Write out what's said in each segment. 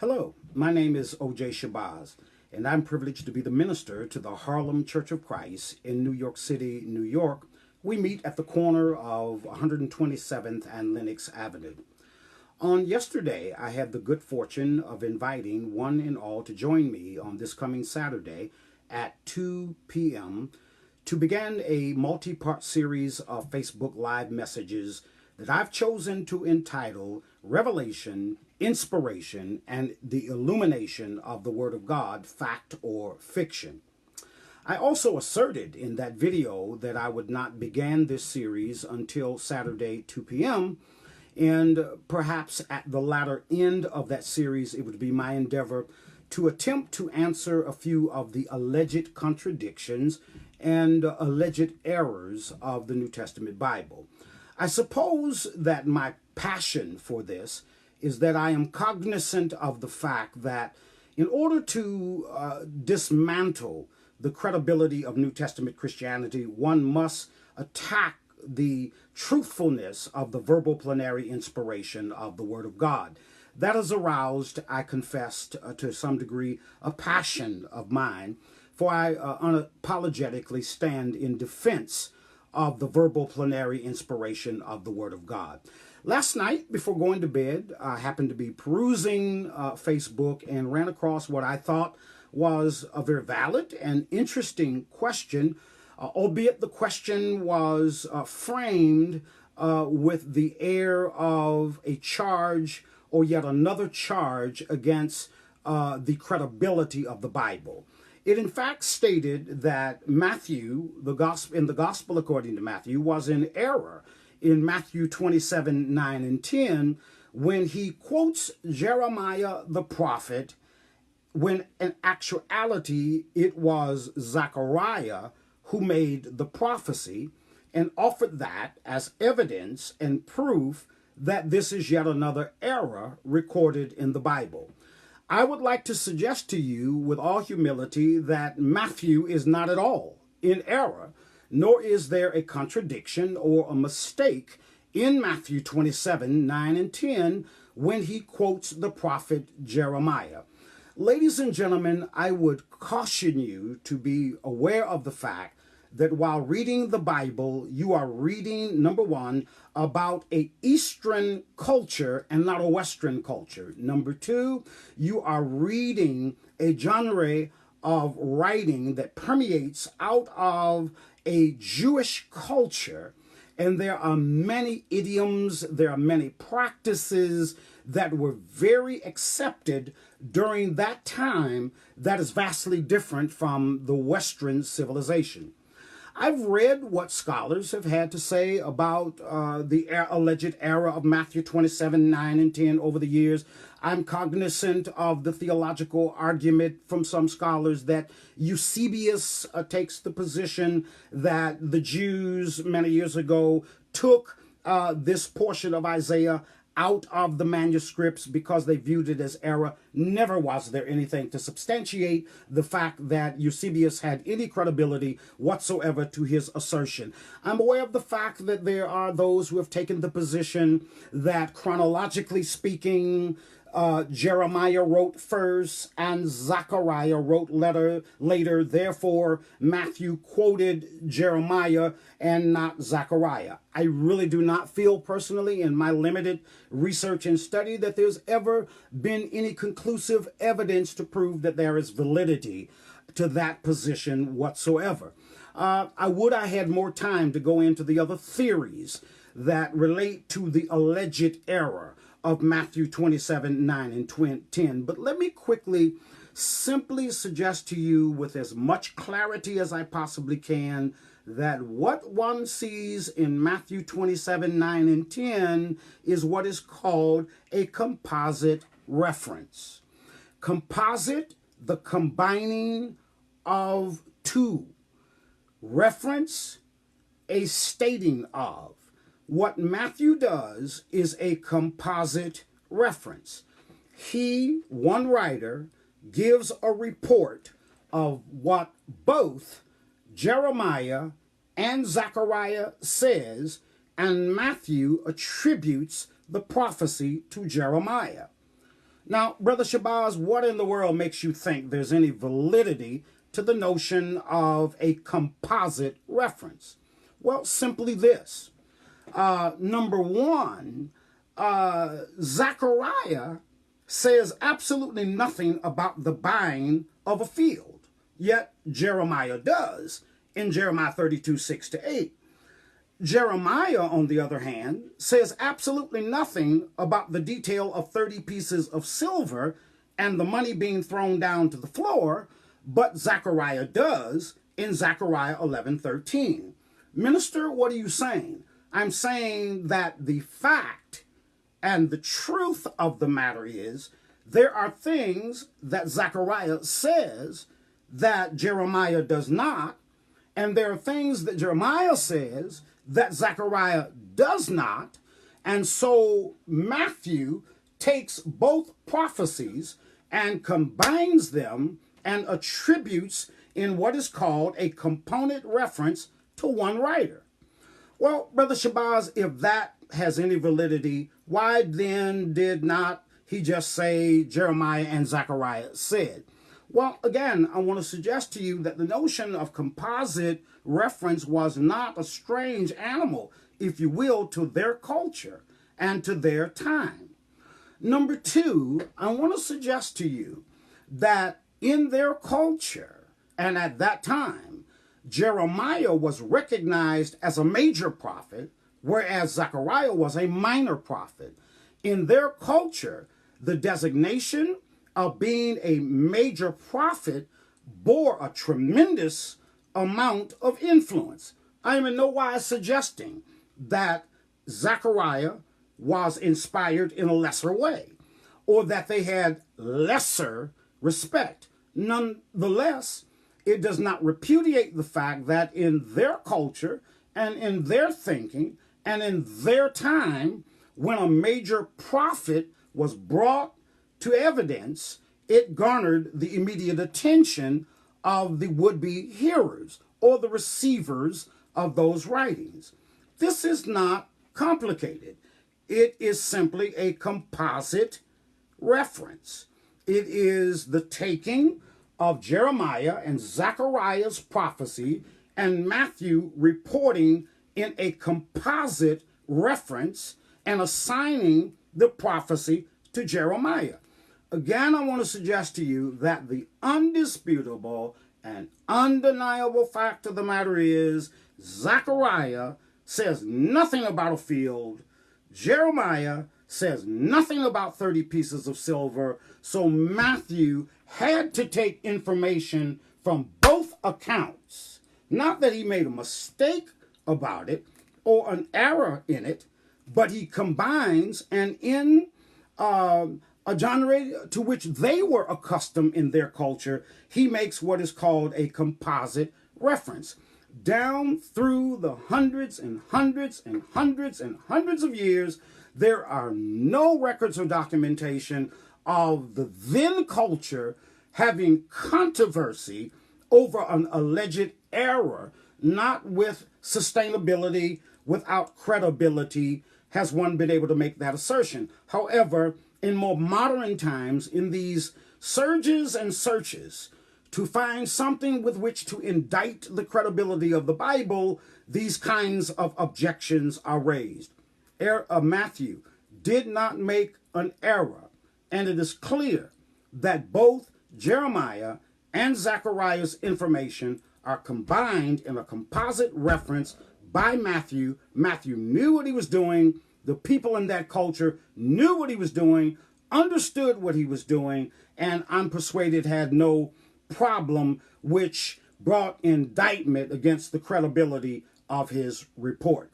Hello, my name is Olu Shabazz, and I'm privileged to be the minister to the Harlem Church of Christ in New York City, New York. We meet at the corner of 127th and Lenox Avenue. On yesterday, I had the good fortune of inviting one and all to join me on this coming Saturday at 2 p.m. to begin a multi-part series of Facebook Live messages that I've chosen to entitle Revelation, Inspiration, and the Illumination of the Word of God, Fact or Fiction. I also asserted in that video that I would not begin this series until Saturday, 2 p.m., and perhaps at the latter end of that series, it would be my endeavor to attempt to answer a few of the alleged contradictions and alleged errors of the New Testament Bible. I suppose that my passion for this is that I am cognizant of the fact that in order to dismantle the credibility of New Testament Christianity, one must attack the truthfulness of the verbal plenary inspiration of the Word of God. That has aroused, I confess, to some degree, a passion of mine, for I unapologetically stand in defense of the verbal plenary inspiration of the Word of God. Last night, before going to bed, I happened to be perusing Facebook and ran across what I thought was a very valid and interesting question, albeit the question was framed with the air of a charge or yet another charge against the credibility of the Bible. It in fact stated that Matthew, in the Gospel according to Matthew, was in error in Matthew 27, 9 and 10, when he quotes Jeremiah the prophet, when in actuality it was Zechariah who made the prophecy, and offered that as evidence and proof that this is yet another error recorded in the Bible. I would like to suggest to you with all humility that Matthew is not at all in error, nor is there a contradiction or a mistake in Matthew 27, 9 and 10 when he quotes the prophet Jeremiah. Ladies and gentlemen, I would caution you to be aware of the fact that while reading the Bible, you are reading, number one, about an Eastern culture and not a Western culture. Number two, you are reading a genre of writing that permeates out of a Jewish culture, and there are many idioms, there are many practices that were very accepted during that time that is vastly different from the Western civilization. I've read what scholars have had to say about the alleged error of Matthew 27, 9 and 10 over the years. I'm cognizant of the theological argument from some scholars that Eusebius takes the position that the Jews many years ago took this portion of Isaiah out of the manuscripts because they viewed it as error. Never was there anything to substantiate the fact that Eusebius had any credibility whatsoever to his assertion. I'm aware of the fact that there are those who have taken the position that chronologically speaking, Jeremiah wrote first and Zechariah wrote later. Therefore, Matthew quoted Jeremiah and not Zechariah. I really do not feel personally in my limited research and study that there's ever been any conclusive evidence to prove that there is validity to that position whatsoever. I had more time to go into the other theories that relate to the alleged error of Matthew 27, 9 and 10. But let me quickly simply suggest to you with as much clarity as I possibly can that what one sees in Matthew 27, 9 and 10 is what is called a composite reference. Composite, the combining of two. Reference, a stating of. What Matthew does is a composite reference. He, one writer, gives a report of what both Jeremiah and Zechariah says, and Matthew attributes the prophecy to Jeremiah. Now, Brother Shabazz, what in the world makes you think there's any validity to the notion of a composite reference? Well, simply this. Number one, Zechariah says absolutely nothing about the buying of a field, yet Jeremiah does in Jeremiah 32, 6 to 8. Jeremiah, on the other hand, says absolutely nothing about the detail of 30 pieces of silver and the money being thrown down to the floor, but Zechariah does in Zechariah 11:13. Minister, what are you saying? I'm saying that the fact and the truth of the matter is there are things that Zechariah says that Jeremiah does not, and there are things that Jeremiah says that Zechariah does not. And so Matthew takes both prophecies and combines them and attributes in what is called a component reference to one writer. Well, Brother Shabazz, if that has any validity, why then did not he just say Jeremiah and Zechariah said? Well, again, I want to suggest to you that the notion of composite reference was not a strange animal, if you will, to their culture and to their time. Number two, I want to suggest to you that in their culture and at that time, Jeremiah was recognized as a major prophet, whereas Zechariah was a minor prophet. In their culture, the designation of being a major prophet bore a tremendous amount of influence. I am in no wise suggesting that Zechariah was inspired in a lesser way or that they had lesser respect. Nonetheless, it does not repudiate the fact that in their culture and in their thinking and in their time, when a major prophet was brought to evidence, it garnered the immediate attention of the would-be hearers or the receivers of those writings. This is not complicated. It is simply a composite reference. It is the taking of Jeremiah and Zechariah's prophecy and Matthew reporting in a composite reference and assigning the prophecy to Jeremiah. Again, I want to suggest to you that the undisputable and undeniable fact of the matter is Zechariah says nothing about a field. Jeremiah says nothing about 30 pieces of silver. So Matthew had to take information from both accounts. Not that he made a mistake about it or an error in it, but he combines, and in a genre to which they were accustomed in their culture, he makes what is called a composite reference. Down through the hundreds and hundreds and hundreds and hundreds of years, there are no records or documentation of the then culture having controversy over an alleged error, not with sustainability, without credibility, has one been able to make that assertion. However, in more modern times, in these surges and searches to find something with which to indict the credibility of the Bible, these kinds of objections are raised. Matthew did not make an error, and it is clear that both Jeremiah and Zechariah's information are combined in a composite reference by Matthew. Matthew knew what he was doing. The people in that culture knew what he was doing, understood what he was doing, and I'm persuaded had no problem, which brought indictment against the credibility of his report.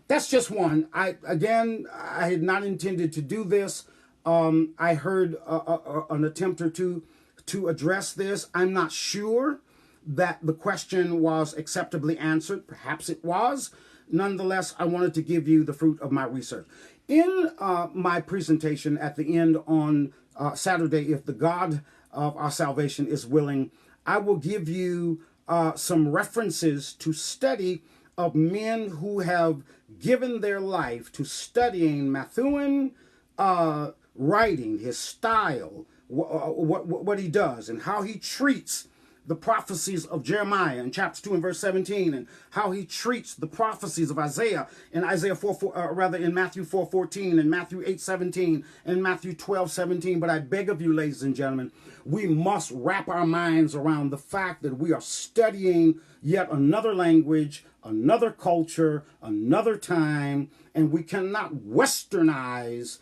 That's just one. I had not intended to do this. I heard an attempt or two to address this. I'm not sure that the question was acceptably answered. Perhaps it was. Nonetheless, I wanted to give you the fruit of my research. In my presentation at the end on Saturday, if the God of our salvation is willing, I will give you some references to study of men who have given their life to studying Methuen, writing, his style, what he does, and how he treats the prophecies of Jeremiah in chapter 2 and verse 17, and how he treats the prophecies of Isaiah in Isaiah 4, rather in Matthew 4:14 and Matthew 8:17 and Matthew 12:17. But I beg of you, ladies and gentlemen, we must wrap our minds around the fact that we are studying yet another language, another culture, another time, and we cannot westernize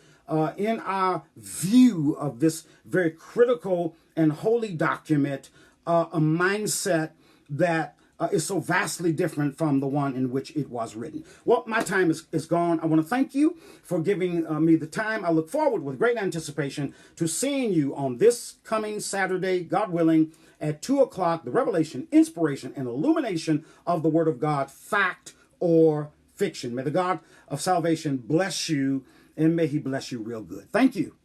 in our view of this very critical and holy document a mindset that is so vastly different from the one in which it was written. Well, my time is gone. I want to thank you for giving me the time. I look forward with great anticipation to seeing you on this coming Saturday, God willing, at 2 o'clock, the revelation, inspiration, and illumination of the Word of God, fact or fiction. May the God of salvation bless you, and may he bless you real good. Thank you.